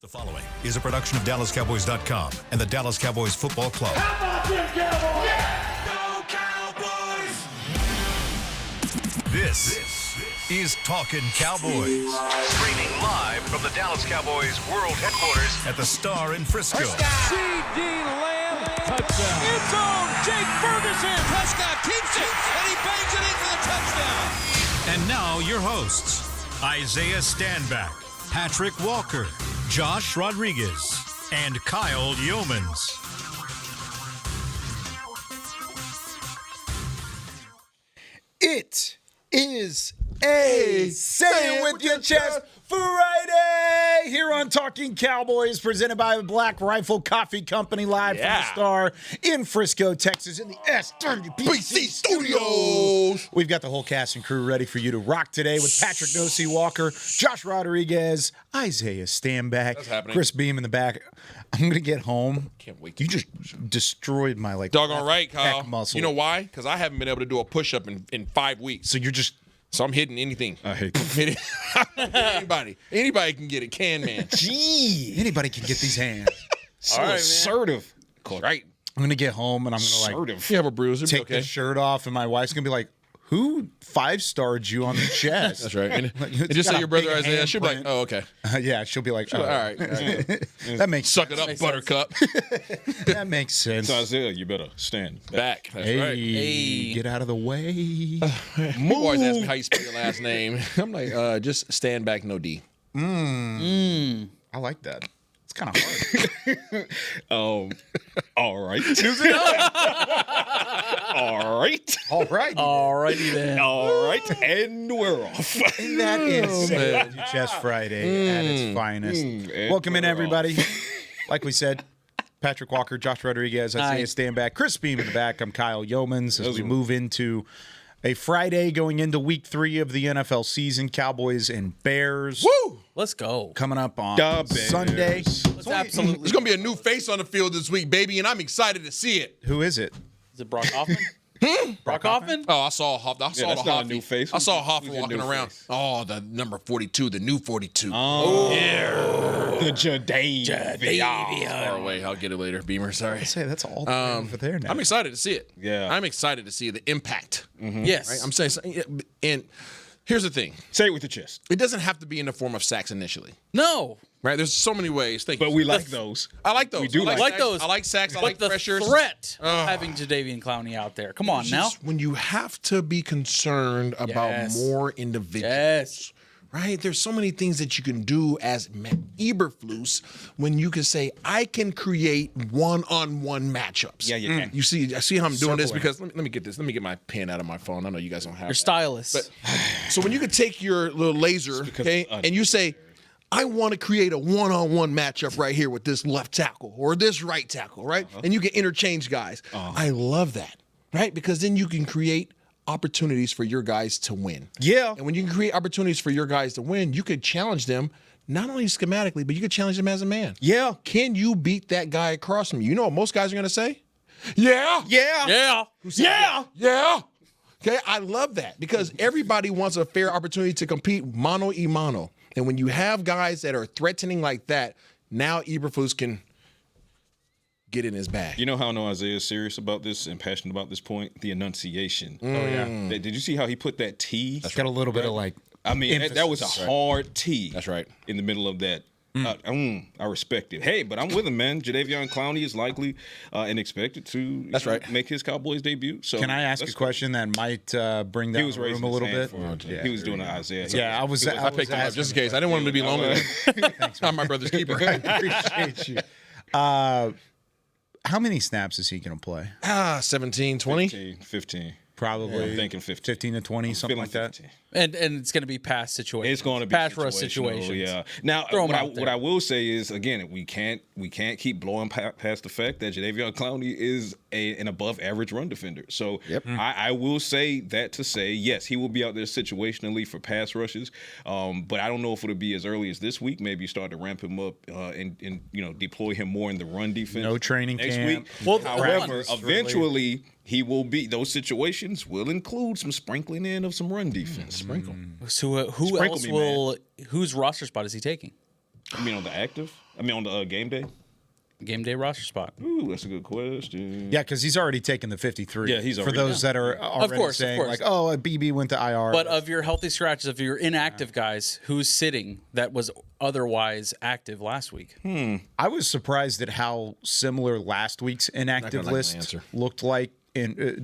The following is a production of DallasCowboys.com and the Dallas Cowboys Football Club. How about them Cowboys? Yeah! Go Cowboys! This is Talkin Cowboys. Streaming live from the Dallas Cowboys World Headquarters at the Star in Frisco. CeeDee Lamb, touchdown. End zone, Jake Ferguson. Prescott keeps it, and he bangs it in for the touchdown. And now your hosts, Isaiah Stanback, Patrik Walker, Josh Rodriguez, and Kyle Youmans. It is a Say It With Your Chest Friday here on Talking Cowboys, presented by the Black Rifle Coffee Company, live from the Star in Frisco, Texas, in the SWBC Studios. We've got the whole cast and crew ready for you to rock today with Patrik Walker, Josh Rodriguez, Isaiah Stanback, Chris Beam in the back. I'm going to get home. Can't wait. You just destroyed my doggone right, Kyle. muscle. You know why? Because I haven't been able to do a push-up in 5 weeks. So you're just... So I'm hitting anything. I hate that. Anybody can get it. Can man. Gee, anybody can get these hands. So all right, assertive. Right. I'm gonna get home and I'm gonna You have a bruise. take the shirt off, and my wife's gonna be like, "Who 5-starred you on the chest?" That's right. And, Like, and just say your brother Isaiah. She'll be like, handprint. oh, okay. Yeah, she'll be like, All right. That makes Suck it up, Buttercup. that makes sense. So Isaiah, you better stand Back. That's Hey, right. Hey. get out of the way. People always ask me how you spell your last name. I'm like, just stand back, no D. I like that. It's kind of hard. All right. All right. All right. Alrighty then. All right. And we're off. And that is Say It With Your Chest Friday at its finest. and Welcome in, we're everybody. Like we said, Patrik Walker, Josh Rodriguez, Isaiah Stanback, Chris Beam in the back. I'm Kyle Youmans as we move into a Friday going into week 3 of the NFL season. Cowboys and Bears. Woo! Let's go. Coming up on Da Bears. Sunday. Let's absolutely. There's going to be a new face on the field this week, baby, and I'm excited to see it. Who is it? Is it Brock Hoffman? Brock Hoffman? Oh, I saw Hoffa. I saw that's the not a Hoffa. new face. I saw Hoffa Who's your walking new around. face? Oh, the number 42, the new 42. The Jadeveon. Far away. I'll get it later. Beamer, sorry. Say that's all over there now. I'm excited to see it. Yeah. I'm excited to see the impact. Yes. Right? I'm saying, and here's the thing. Say it with your chest. It doesn't have to be in the form of sacks initially. No. Right? There's so many ways. Thank you. But we like those. I like those. We do I I like sacks. those. I like sacks. I But like the pressures. threat of having Jadeveon Clowney out there. Come on now. Just when you have to be concerned about Yes. more individuals. Yes. Right? There's so many things that you can do as Eberflus when you can say, I can create one-on-one matchups. Yeah, you can. You see, I see how I'm doing this Circling. because let me get this. Let me get my pen out of my phone. I know you guys don't have Your that. stylist. But so when you could take your little laser, okay, and you say, I want to create a one-on-one matchup right here with this left tackle or this right tackle, right? And you can interchange guys. I love that, right? Because then you can create opportunities for your guys to win. Yeah. And when you can create opportunities for your guys to win, you could challenge them not only schematically, but you could challenge them as a man. Yeah. Can you beat that guy across from you? You know what most guys are going to say? Yeah. Yeah. yeah. Yeah. Yeah. Okay, I love that because everybody wants a fair opportunity to compete mano a mano. And when you have guys that are threatening like that, now Eberflus can get in his bag. You know how I know Isaiah is serious about this and passionate about this point? The enunciation. Oh, yeah. Did you see how he put that T? It's got a little bit of like, I mean, that was a hard T. That's right. In the middle of that. I respect it. Hey, but I'm with him, man. Jadeveon Clowney is likely and expected to make his Cowboys debut. So can I ask a question that might bring down the room a little bit? He was doing an Isaiah. Yeah, I was. I picked him up just in case. I didn't want him to be lonely. I'm my brother's keeper. I appreciate you. How many snaps is he going to play? 17, 20. 15. Probably I'm thinking 15. 15 to 20, something like that. 15. And it's going to be pass situation. It's going to be pass rush situational, situations. Yeah. Now, Throw 'em out what there. I will say is, again, we can't keep blowing past the fact that Jadeveon Clowney is an above average run defender. So I will say that to say, yes, he will be out there situationally for pass rushes. But I don't know if it'll be as early as this week. Maybe start to ramp him up and deploy him more in the run defense. No training next camp. week. Well, However, practice, eventually he will be. Those situations will include some sprinkling in of some run defense. Sprinkle. So who Sprinkle else me, will? Whose roster spot is he taking? I mean, on the active? I mean, on the game day? Game day roster spot. Ooh, that's a good question. Yeah, because he's already taken the 53. Yeah, he's for already those that are already saying like, "Oh, a BB went to IR." But of your healthy scratches, of your inactive guys, who's sitting that was otherwise active last week? I was surprised at how similar last week's inactive list looked like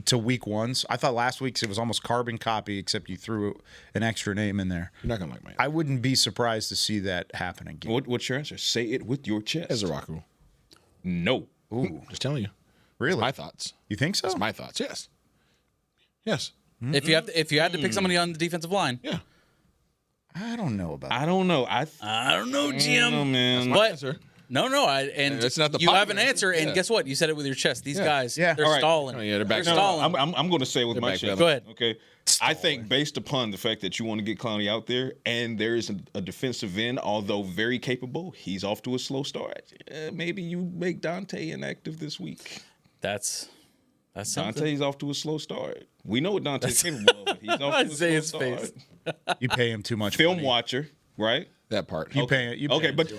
to week one's. I thought last week's it was almost carbon copy, except you threw an extra name in there. You're not gonna like my answer. I wouldn't be surprised to see that happen again. What's your answer? Say it with your chest. Ezraku. No. Ooh, just telling you. Really? My thoughts. You think so? That's my thoughts. Yes. Yes. If you had to pick somebody on the defensive line, Yeah. I don't know about that. I don't know. I don't know, Jim. Oh, man. But answer. No, and it's not the you have an popular answer, and yeah. guess what? You said it with your chest. These guys, Yeah. they're All right. stalling. Oh, yeah, they're back. They're stalling. I'm going to say with my back chest. Go ahead. Okay. I think based upon the fact that you want to get Clowney out there, and there is a defensive end, although very capable, he's off to a slow start. Maybe you make Dante inactive this week. That's something. Dante's off to a slow start. We know what Dante's capable of. But he's off to a Say slow his start. face. You pay him too much Film money. watcher, right? That part. You pay it. Okay, but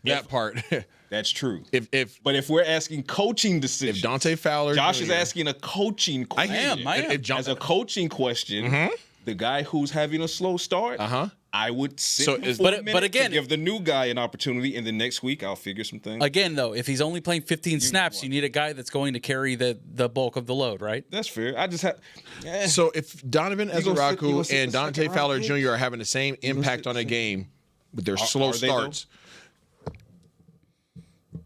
That part. that's true. But if we're asking coaching decisions, if Dante Fowler, Josh is Jr. asking a coaching question. I am. If As a coaching question, the guy who's having a slow start, I would sit So him is- for but- a minute but again- to give the new guy an opportunity, and the next week I'll figure some things. Again, though, if he's only playing 15 snaps, you need a guy that's going to carry the bulk of the load, right? That's fair. I just have. So if Donovan gonna sit- you Ezraku gonna sit and the Dante second Fowler round Jr. pick? are having the same impact on a game with their slow are they, though? starts,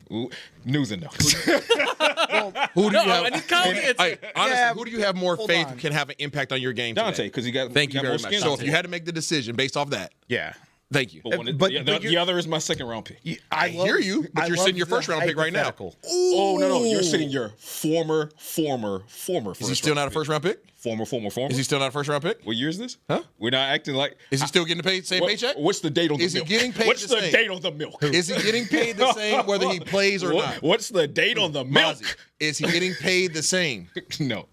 Ooh, news and notes. who do you No, have? I need Cowboys. Honestly, who do you have more hold faith on. can have an impact on your game Dante, today? because he got. Thank he you got very more much. skin So on if you him. had to make the decision based off that, Yeah. thank you. But, but the other is my second round pick. I hear you, but you're sitting your first round pick right now. Oh no, you're sitting your former first. Is he still not a first round pick? Former. Is he still not a first round pick? What year is this? Huh? We're not acting like. Is he still getting paid same paycheck? What's the date on the Is he milk? getting paid What's the the same? date on the milk? Is he getting paid the same whether he plays or not? What's the date on the milk? Mozzie, is he getting paid the same? No.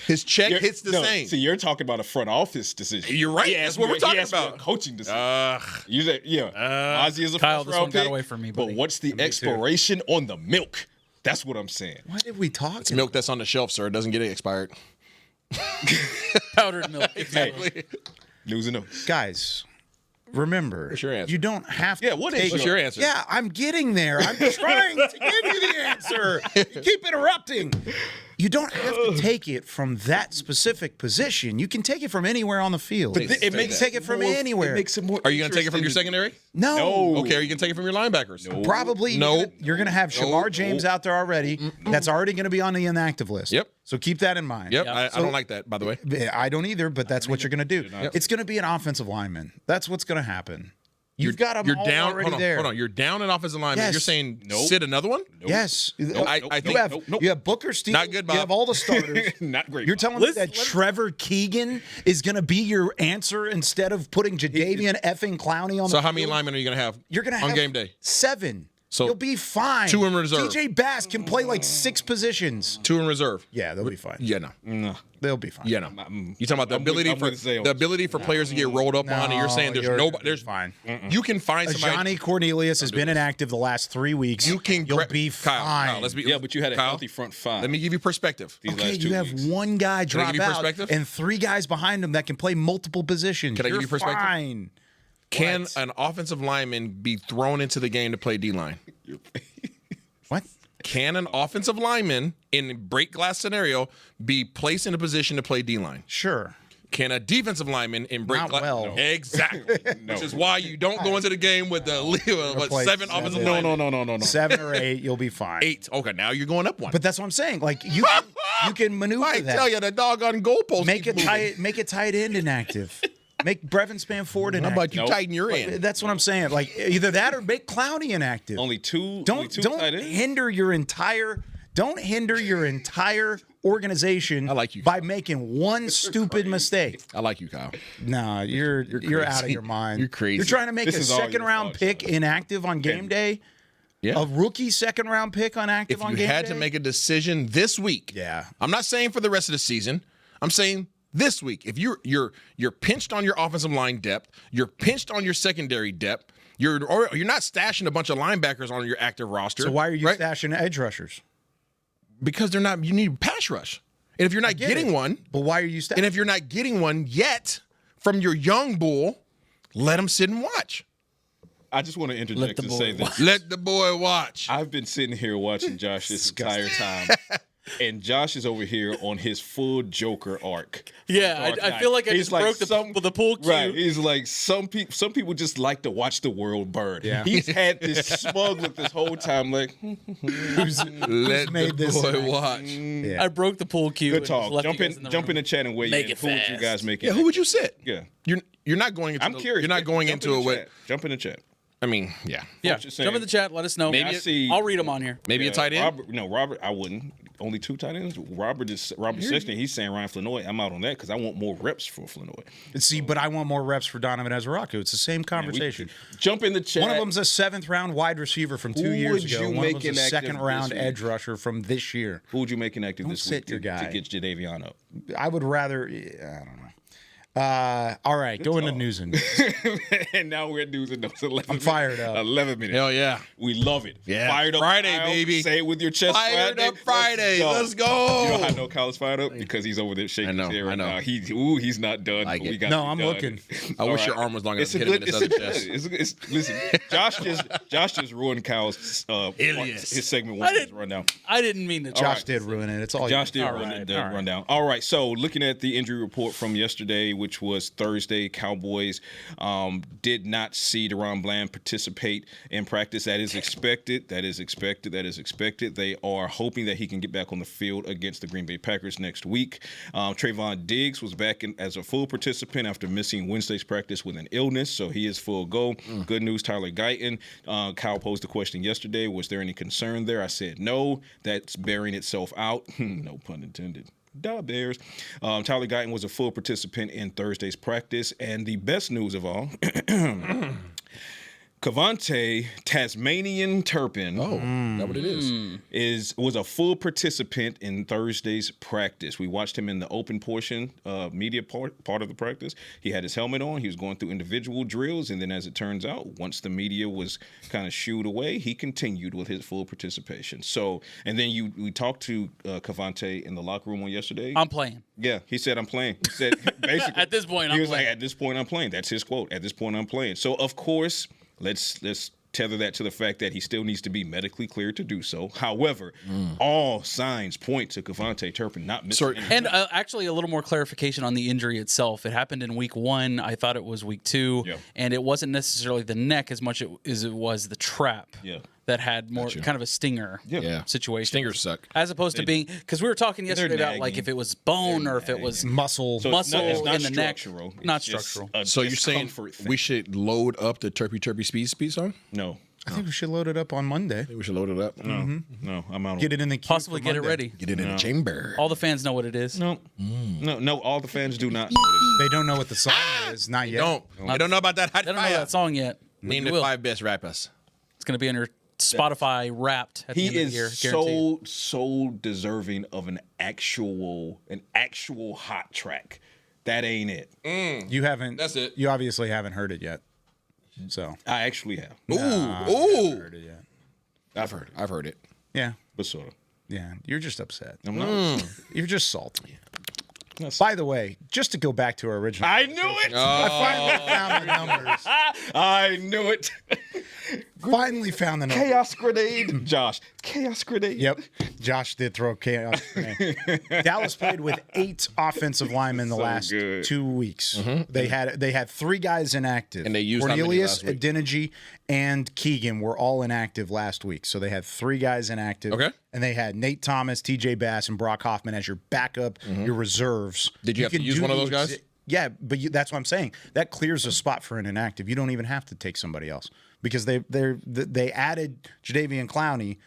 His check hits the no, same. See, you're talking about a front office decision. You're right. He That's asked what me- we're talking he asked me about. a coaching decision. You said, Ozzy is a Kyle, first this round one got pick, away from me, but buddy. what's the expiration on the milk? That's what I'm saying. What did we talk It's milk that's on the shelf, sir. It doesn't get expired. Powdered milk. Exactly. News and notes. Guys, remember, What's your answer? you don't have to. Yeah, what is take- What's your answer? Yeah, I'm getting there. I'm trying to give you the answer. You keep interrupting. You don't have to take it from that specific position. You can take it from anywhere on the field. It makes take it from more- anywhere. It makes it more. Are you going to take it from your interesting. secondary? No. Okay, are you going to take it from your linebackers? Probably. No. You're going to have Shamar James out there already. That's already going to be on the inactive list. Yep. So keep that in mind. Yep. I don't like that, by the way. I don't either, but that's what you're going to do. It's going to be an offensive lineman. That's what's going to happen. You've got them You're all down. already Hold on, there. hold on. You're down an offensive lineman. Yes. You're saying sit another one? Yes. I think You have Booker Stevens. Not good, Bob. You have all the starters. Not great. You're telling me that Trevor Keegan is going to be your answer instead of putting Jadeveon effing Clowney on the So how many field? linemen are you going to have? You're going to have on game day? 7. So you'll be fine. 2 in reserve. DJ Bass can play like 6 positions. 2 in reserve. Yeah, they'll be fine. Yeah, no. They'll be fine. Yeah, no. You talking about the ability for players to get rolled up on, and you're saying there's nobody. There's fine. You can find somebody. Johnny Cornelius has been inactive the last 3 weeks. You can You'll be fine. Kyle, let's be. Yeah, but you had a Kyle, healthy front five. Let me give you perspective. these Okay, last 2 you have weeks. one guy I drop give you out perspective? and 3 guys behind him that can play multiple positions. Can I give you perspective? Fine. Can an offensive lineman be thrown into the game to play D line? What? Can an offensive lineman in break glass scenario be placed in a position to play D line? Sure. Can a defensive lineman in break Not glass? well. No. Exactly. Which is why you don't go into the game with the play 7 offensive seven. linemen. No. 7 or 8, you'll be fine. 8. Okay, now you're going up 1. But that's what I'm saying. Like you can maneuver I that. tell you, the doggone goalpost. Make keeps it moving. tight end inactive. Make Brevin Spanford How inactive. about you tighten your end? That's what I'm saying. Like either that or make Clowney inactive. Only two. Don't only two tight ends? hinder your entire organization I like you. by making one stupid mistake. I like you, Kyle. No, you're out of crazy. your mind. You're crazy. You're trying to make This a is all your second round fault, pick Sean. inactive on game day. Yeah. A rookie second round pick inactive If on you game day. had to make a decision this week, Yeah. I'm not saying for the rest of the season. I'm saying this week. If you're pinched on your offensive line depth, you're pinched on your secondary depth, You're not stashing a bunch of linebackers on your active roster. So why are you right? stashing edge rushers? Because they're not. You need pass rush, and if you're not getting one, but why are you stashing? And if you're not getting one yet from your young bull, let him sit and watch. I just want to interject and say this. Let the boy watch. I've been sitting here watching Josh this entire time. And Josh is over here on his full Joker arc. Yeah, I feel like I just broke the pool cue. Right. He's like, some people just like to watch the world burn. Yeah. He's had this smug look this whole time, like, who's made this boy watch. Yeah. I broke the pool cue. Good talk. Jump in the chat and weigh in. Who would you guys make it? Yeah, who would you sit? Yeah. You're not going into I'm curious. You're not going into it with. Jump in the chat. I mean, yeah. Yeah. Jump in the chat. Let us know. Maybe I'll read them on here. Maybe a tight end? Robert, I wouldn't. Only 2 tight ends. Robert Sexton, he's saying Ryan Flanoy. I'm out on that because I want more reps for Flanoy. See, but I want more reps for Donovan Ezraku. It's the same conversation. Jump in the chat. One of them's a 7th-round wide receiver from 2 years ago. One of them's a 2nd-round edge rusher from this year. Who would you make inactive this week to get Jadeveon up? I would rather. I don't know. All right, go into news and notes. And now we're at news and notes. I'm fired up. 11 minutes. Hell yeah. We love it. Yeah. Fired up Friday, Kyle. baby. Say it with your chest. Fired up Friday. Let's go. You know how I know Kyle's fired up? Because he's over there shaking his head right now. He's not done. I'm looking. I wish your arm was longer to hit him in his other chest. Listen, Josh just ruined Kyle's his segment rundown. I didn't mean to. Josh did ruin it. It's all Josh did ruin the rundown. All right, so looking at the injury report from yesterday, which was Thursday, Cowboys did not see DaRon Bland participate in practice. That is expected. They are hoping that he can get back on the field against the Green Bay Packers next week. Trayvon Diggs was back as a full participant after missing Wednesday's practice with an illness, so he is full go. Good news, Tyler Guyton. Kyle posed the question yesterday, was there any concern there? I said no. That's bearing itself out. No pun intended. Bears. Tyler Guyton was a full participant in Thursday's practice, and the best news of all, Cavante Tasmanian Turpin. Oh, that's what it is. Was a full participant in Thursday's practice. We watched him in the open portion, media part of the practice. He had his helmet on. He was going through individual drills, and then, as it turns out, once the media was kind of shooed away, he continued with his full participation. So, and then we talked to Cavante in the locker room on yesterday. I'm playing. Yeah, he said, I'm playing. He said, basically, at this point, he was like, at this point, I'm playing. That's his quote. At this point, I'm playing. So, of course, let's tether that to the fact that he still needs to be medically cleared to do so. However, all signs point to Cavante Turpin not missing. And actually, a little more clarification on the injury itself. It happened in week 1. I thought it was week 2, and it wasn't necessarily the neck as much as it was the trap. Yeah. That had more kind of a stinger situation. Stingers suck. As opposed to being, because we were talking yesterday about like if it was bone or if it was muscle. So it's not in the neck. Not structural. So you're saying we should load up the Turpy speed song? No. I think we should load it up on Monday. I think we should load it up. No, I'm out. Get it in the queue. Possibly get it ready. Get it in the chamber. All the fans know what it is. No, all the fans do not know what it is. They don't know what the song is. Not yet. I don't know about that. They don't know that song yet. Name the 5 best rappers. It's going to be on your Spotify Wrapped at the end of the year. so deserving of an actual hot track. That ain't it. You haven't. That's it. You obviously haven't heard it yet. So I actually have. Ooh. Haven't heard it yet. I've heard it. Yeah. But sort of. Yeah. You're just upset. I'm not. You're just salty. By the way, just to go back to our original. I knew it. I finally found the numbers. I knew it. Finally found the numbers. Chaos grenade. Josh. Chaos grenade. Yep. Josh did throw a chaos grenade. Dallas played with 8 offensive linemen the last 2 weeks. They had 3 guys inactive. And they used Cornelius, Adeniji, and Keegan were all inactive last week. So they had 3 guys inactive. Okay. And they had Nate Thomas, TJ Bass, and Brock Hoffman as your backup, your reserves. Did you have to use one of those guys? Yeah, but that's what I'm saying. That clears a spot for an inactive. You don't even have to take somebody else because they added Jadeveon Clowney.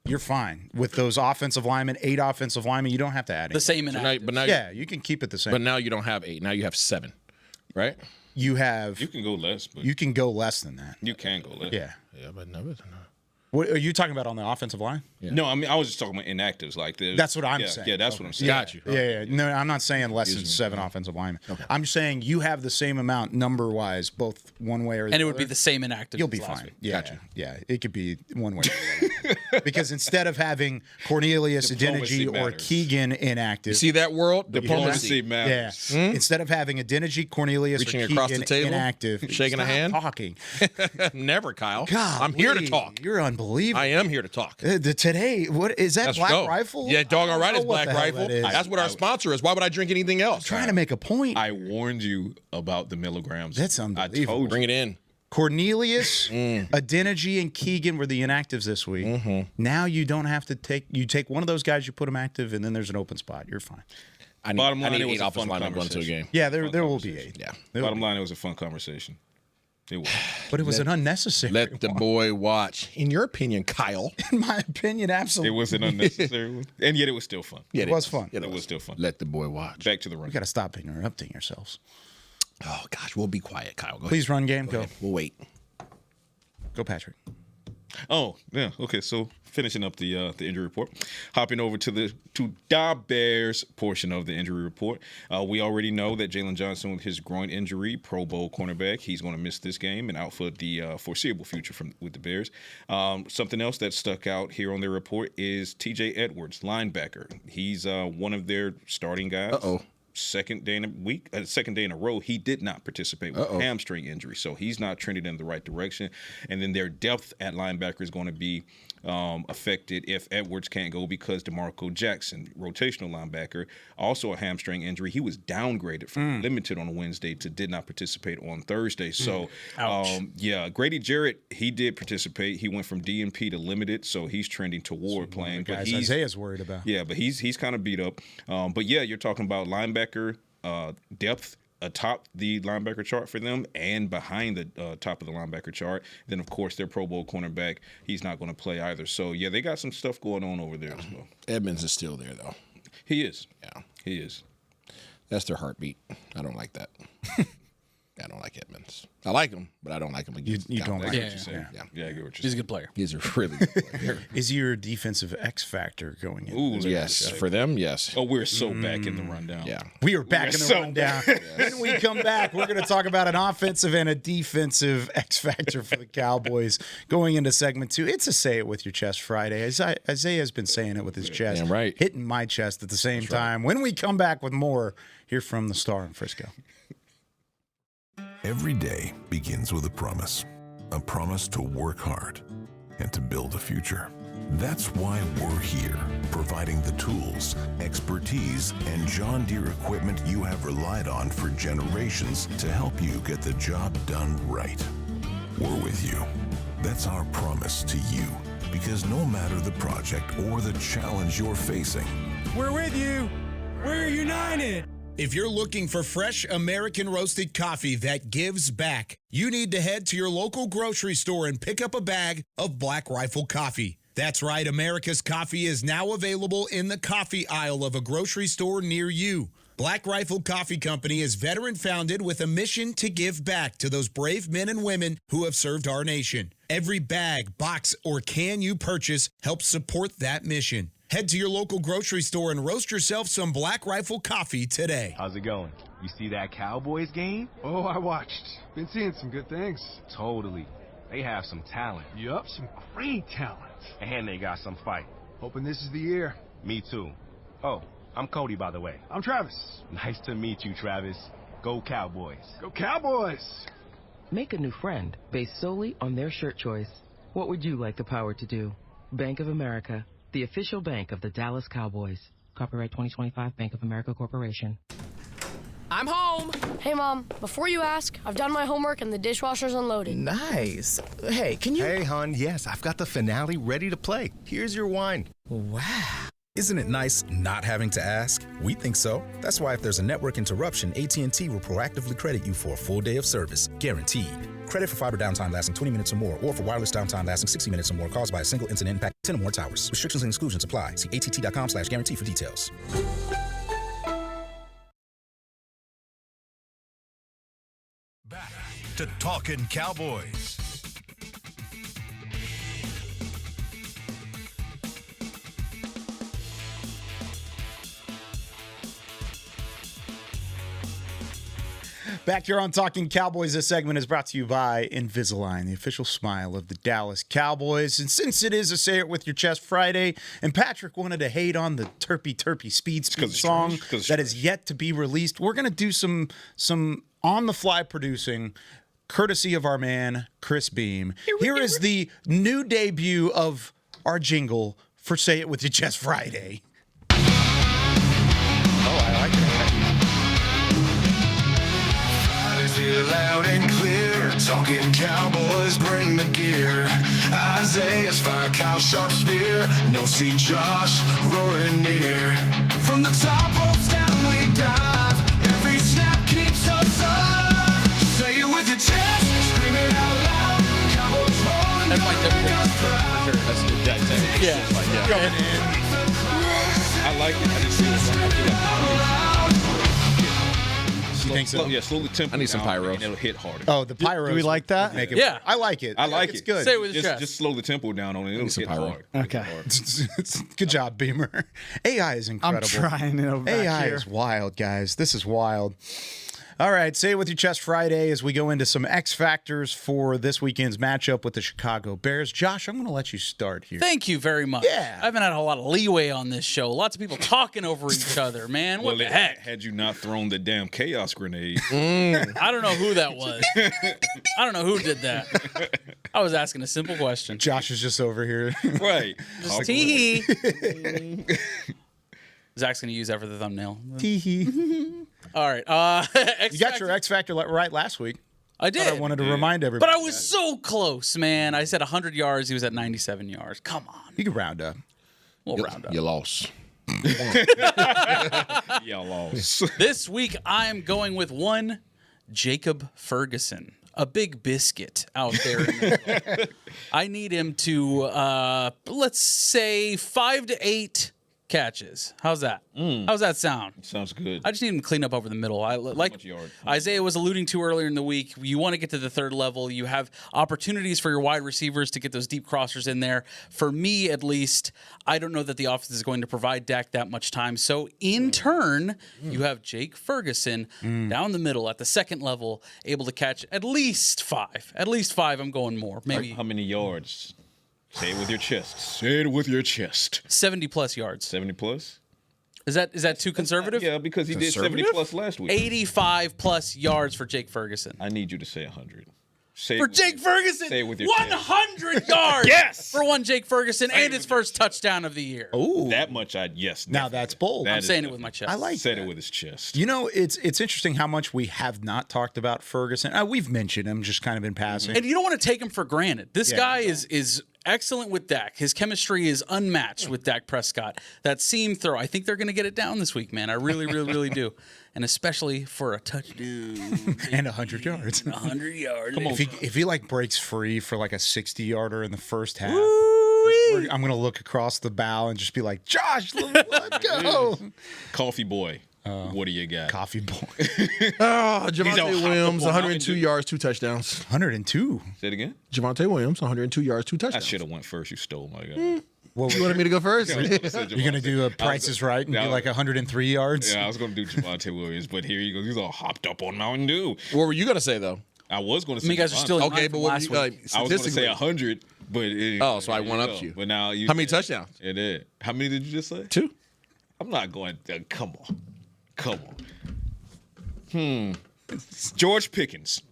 You're fine with those offensive linemen, 8 offensive linemen. You don't have to add the same inactive. Yeah, you can keep it the same. But now you don't have 8. Now you have 7, right? You have. You can go less, but you can go less than that. You can go less. Yeah. Yeah, but no. What are you talking about on the offensive line? Yeah. No, I mean I was just talking about inactives. Like that's what I'm saying. Yeah, that's what I'm saying. Got you. Yeah. No, I'm not saying less than 7 offensive linemen. Okay. I'm saying you have the same amount number-wise, both one way or the other. And it would be the same inactive. You'll be fine. Yeah, gotcha. Yeah, it could be one way or the other. Because instead of having Cornelius, Adeniji, or Keegan inactive. You see that world? Diplomacy matters. Yeah. Instead of having Adeniji, Cornelius, reaching or across Keegan the table, inactive. shaking a hand. Talking. Never, Kyle. God, I'm here to talk. You're unbelievable. I am here to talk. Today, what is that? Black Rifle? Yeah, doggone right, it's Black Rifle. That That's what our sponsor is. Why would I drink anything else? Trying to make a point. I warned you about the milligrams. That's unbelievable. I told you. Bring it in. Cornelius, Adeniji, and Keegan were the inactives this week. Mm-hmm. Now you don't have to take one of those guys, you put them active, and then there's an open spot. You're fine. I need 8 offensive linemen going to a game. Yeah, there will be 8. Yeah. Bottom line, it was a fun conversation. It was. But it was an unnecessary Let one. the boy watch. In your opinion, Kyle. In my opinion, absolutely. It was an unnecessary one. And yet it was still fun. Yeah, it was fun. It was still fun. Let the boy watch. Back to the run. You got to stop interrupting yourselves. Oh, gosh. We'll be quiet, Kyle. Go Please ahead. run game. Go. We'll wait. Go, Patrik. Oh, yeah. Okay, so finishing up the injury report. Hopping over to the Bears portion of the injury report. We already know that Jalen Johnson, with his groin injury, Pro Bowl cornerback, he's going to miss this game and out for the foreseeable future with the Bears. Something else that stuck out here on their report is TJ Edwards, linebacker. He's one of their starting guys. Uh-oh. Second day in a row, he did not participate with a hamstring injury, so he's not trending in the right direction. And then their depth at linebacker is going to be affected if Edwards can't go because DeMarco Jackson, rotational linebacker, also a hamstring injury. He was downgraded from limited on Wednesday to did not participate on Thursday. So, Grady Jarrett, he did participate. He went from DNP to limited, so he's trending toward playing. But Isaiah's worried about. Yeah, but he's kind of beat up. But yeah, you're talking about linebacker depth atop the linebacker chart for them and behind the top of the linebacker chart. Then, of course, their Pro Bowl cornerback, he's not going to play either. So, yeah, they got some stuff going on over there as well. Edmonds is still there, though. He is. Yeah. He is. That's their heartbeat. I don't like that. I don't like Edmonds. I like him, but I don't like him against You don't like Yeah, him. I get what you're saying. He's a good player. He's a really good player. Is he your defensive X factor going in? Ooh, Yes. For them, yes. Oh, we're so back in the rundown. Yeah. We are back in the rundown. When we come back, we're going to talk about an offensive and a defensive X factor for the Cowboys going into segment 2. It's a say it with your chest Friday. Isaiah's been saying it with his chest. Damn right. Hitting my chest at the same time. When we come back with more, hear from the star in Frisco. Every day begins with a promise to work hard and to build a future. That's why we're here, providing the tools, expertise, and John Deere equipment you have relied on for generations to help you get the job done right. We're with you. That's our promise to you, because no matter the project or the challenge you're facing, we're with you. We're united. If you're looking for fresh American roasted coffee that gives back, you need to head to your local grocery store and pick up a bag of Black Rifle coffee. That's right, America's coffee is now available in the coffee aisle of a grocery store near you. Black Rifle Coffee Company is veteran-founded with a mission to give back to those brave men and women who have served our nation. Every bag, box, or can you purchase helps support that mission. Head to your local grocery store and roast yourself some Black Rifle coffee today. How's it going? You see that Cowboys game? Oh, I watched. Been seeing some good things. Totally. They have some talent. Yup, some great talent. And they got some fight. Hoping this is the year. Me too. Oh, I'm Cody, by the way. I'm Travis. Nice to meet you, Travis. Go Cowboys. Go Cowboys! Make a new friend based solely on their shirt choice. What would you like the power to do? Bank of America, the official bank of the Dallas Cowboys. Copyright 2025 Bank of America Corporation. I'm home. Hey, Mom, before you ask, I've done my homework and the dishwasher's unloaded. Nice. Hey, can you... Hey, hon, yes, I've got the finale ready to play. Here's your wine. Wow. Isn't it nice not having to ask? We think so. That's why if there's a network interruption, AT&T will proactively credit you for a full day of service, guaranteed. Credit for fiber downtime lasting 20 minutes or more, or for wireless downtime lasting 60 minutes or more caused by a single incident impact 10 or more towers. Restrictions and exclusions apply. See att.com/guarantee for details. back to Talkin' Cowboys. Back here on Talking Cowboys, this segment is brought to you by Invisalign, the official smile of the Dallas Cowboys. And since it is a Say It With Your Chest Friday, and Patrick wanted to hate on the Terpy Speed song that is yet to be released, we're going to do some on-the-fly producing, courtesy of our man, Chris Beam. Here is the new debut of our jingle for Say It With Your Chest Friday. Oh, I like it. Loud and clear, talking Cowboys, bring the gear. Isaiah's fire, Kyle Sharp spear. No see Josh roaring near. From the top ropes down we dive. Every snap keeps us alive. Say it with your chest, scream it out loud. Cowboys rolling. That's my I like it. I just see slowly tempo. I need some pyro. And it'll hit harder. Oh, the pyro. Do we like that? Yeah, I like it. I like it's it. good. Say it with your chest. Just slow the tempo down on it. It'll hit hard. Okay. Good job, Beamer. AI is incredible. I'm trying over back AI here. is wild, guys. This is wild. All right, Say It With Your Chest Friday as we go into some X factors for this weekend's matchup with the Chicago Bears. Josh, I'm going to let you start here. Thank you very much. Yeah. I haven't had a lot of leeway on this show. Lots of people talking over each other, man. What the heck? Had you not thrown the damn chaos grenade. I don't know who that was. I don't know who did that. I was asking a simple question. Josh is just over here. Right. Just tee. Zach's going to use that for the thumbnail. Tee-hee. All right. You got your X Factor right last week. I did. I wanted to remind everybody. But I was so close, man. I said 100 yards. He was at 97 yards. Come on. You can round up. We'll round up. You lost. You lost. This week, I'm going with one Jacob Ferguson, a big biscuit out there. I need him to, let's say, 5 to 8 catches. How's that? How's that sound? Sounds good. I just need him to clean up over the middle. I like Isaiah was alluding to earlier in the week. You want to get to the third level. You have opportunities for your wide receivers to get those deep crossers in there. For me, at least, I don't know that the offense is going to provide Dak that much time. So in turn, you have Jake Ferguson down the middle at the second level, able to catch at least 5. At least 5. I'm going more. Maybe. How many yards? Say it with your chest. Say it with your chest. 70 plus yards. 70 plus? Is that too conservative? Yeah, because he did 70 plus last week. 85 plus yards for Jake Ferguson. I need you to say 100. For Jake Ferguson, say it with your 100 yards. Yes, for one Jake Ferguson and his first touchdown of the year. Oh, that much yes. Now that's bold. I'm saying it with my chest. I like said it with his chest. You know, it's interesting how much we have not talked about Ferguson. We've mentioned him just kind of in passing, and you don't want to take him for granted. This guy is excellent with Dak. His chemistry is unmatched with Dak Prescott. That seam throw, I think they're going to get it down this week, man. I really, really, really do. And especially for a touchdown. And 100 yards. 100 yards. Come on. If he like breaks free for like a 60-yarder in the first half, I'm going to look across the bow and just be like, Josh, let's go. Coffee boy. What do you got? Coffee boy. Javonte Williams, 102 yards, 2 touchdowns. 102? Say it again? Javonte Williams, 102 yards, 2 touchdowns. I should have went first. You stole my guy. Well, you wanted me to go first? You're going to do a Price is Right and be like 103 yards? Yeah, I was going to do Javonte Williams, but here he goes. He's all hopped up on Mountain Dew. What were you going to say, though? I was going to say you guys are still okay, but what were you, I was going to say 100, but so I one-upped you. But now you how many touchdowns? It did. How many did you just say? 2. I'm not going. Come on. George Pickens.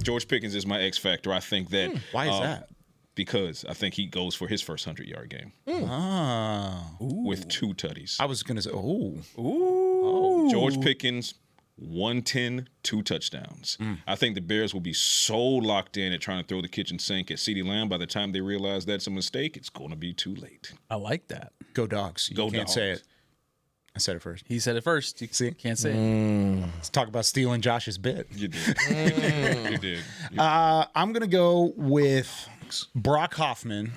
George Pickens is my X factor. I think that. Why is that? Because I think he goes for his first 100-yard game. With 2 tutties. I was going to say, George Pickens, 110, 2 touchdowns. I think the Bears will be so locked in at trying to throw the kitchen sink at CeeDee Lamb. By the time they realize that's a mistake, it's going to be too late. I like that. Go Dogs. You can't say it. I said it first. He said it first. You can't say it. Let's talk about stealing Josh's bit. You did. You did. I'm going to go with Brock Hoffman.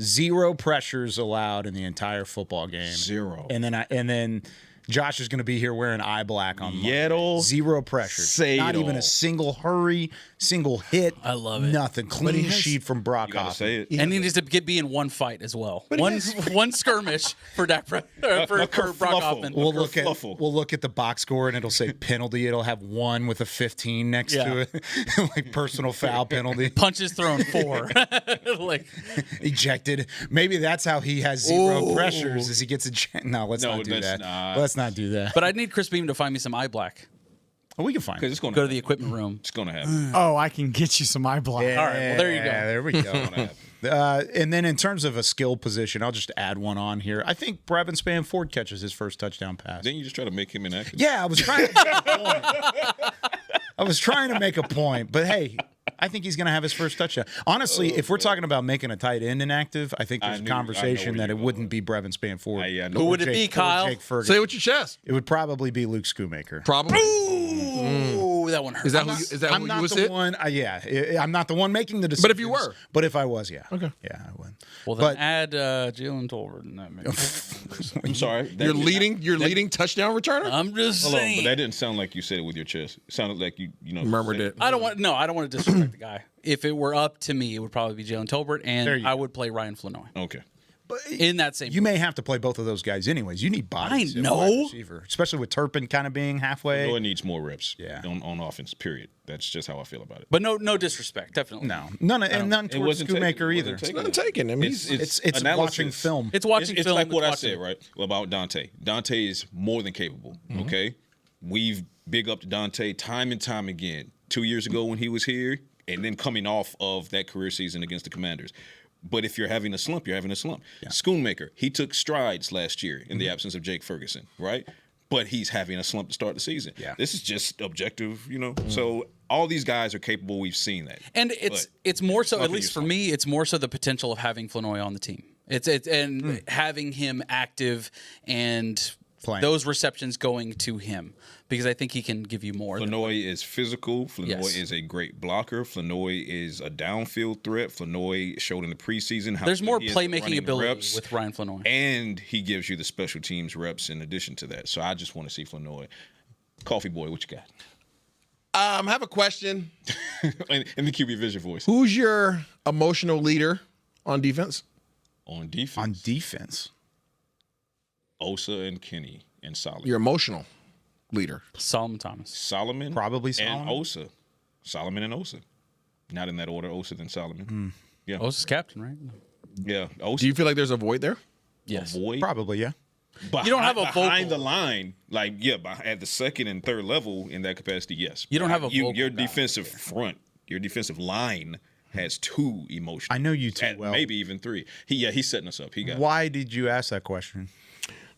0 pressures allowed in the entire football game. 0. And then Josh is going to be here wearing eye black on Monday. Yettle, zero pressure. Not even a single hurry, single hit. I love it. Nothing. Clean sheet from Brock Hoffman. Say it. And he needs to be in one fight as well. One skirmish for Brock Hoffman. We'll look at the box score and it'll say penalty. It'll have 1 with a 15 next to it, like personal foul penalty. Punches thrown 4, like ejected. Maybe that's how he has zero pressures. As he gets ejected. No, let's not do that. Let's not do that. But I need Chris Beam to find me some eye black. Oh, we can find it. It's gonna go to the equipment room. It's going to happen. Oh, I can get you some eye black. Yeah, all right, well, there you go. There we go. And then in terms of a skill position, I'll just add one on here. I think Brevin Spanford catches his first touchdown pass. Didn't you just try to make him inactive? Yeah, I was trying to make a point. I was trying to make a point, but hey, I think he's going to have his first touchdown. Honestly, if we're talking about making a tight end inactive, I think there's a conversation that it wouldn't be Brevin Spanford. Who would it be, Kyle? Say it with your chest. It would probably be Luke Schoonmaker. Probably. Ooh, that one hurt. Is that who I'm you not would the sit? one. I'm not the one making the decision. But if you were, if I was, yeah. Okay. Yeah, I would. Well, then add Jalen Tolbert in that mix. I'm sorry. You're leading touchdown returner. I'm just saying. But that didn't sound like you said it with your chest. It sounded like you murmured it. I don't want to disrespect the guy. If it were up to me, it would probably be Jalen Tolbert, and I would play Ryan Flanoy. Okay. But in that same, you may have to play both of those guys anyways. You need bodies. I know, receiver, especially with Turpin kind of being halfway. Flanoy needs more reps. Yeah. On offense. Period. That's just how I feel about it. But no disrespect. Definitely none towards Schoonmaker either. It's not taken. I mean, it's watching film. It's watching film. It's like what I said, right, about Dante. Dante is more than capable. Mm-hmm. Okay, we've big up to Dante time and time again. 2 years ago when he was here, and then coming off of that career season against the Commanders. But if you're having a slump, you're having a slump. Yeah. Schoonmaker, he took strides last year in the absence of Jake Ferguson, right? But he's having a slump to start the season. Yeah. This is just objective, So all these guys are capable. We've seen that. And it's more so, at least for me, it's more so the potential of having Flanoy on the team. It's having him active and those receptions going to him, because I think he can give you more. Flanoy is physical. Flanoy is a great blocker. Flanoy is a downfield threat. Flanoy showed in the preseason how there's more playmaking ability with Ryan Flanoy. And he gives you the special teams reps in addition to that. So I just want to see Flanoy. Coffee Boy, what you got? I have a question. in the QB Vision voice. Who's your emotional leader on defense? On defense? On defense. Osa and Kenny and Solomon. Your emotional leader. Solomon Thomas. Solomon. Probably Solomon. And Osa. Solomon and Osa. Not in that order, Osa then Solomon. Yeah. Osa's captain, right? Yeah. Osa. Do you feel like there's a void there? Yes. A void? Probably, yeah. But you don't have a vocal. Behind the line, at the second and third level in that capacity, yes. You don't have a vocal Your defensive front, your defensive line has 2 emotions. I know you too well. Maybe even 3. He's setting us up. Why did you ask that question?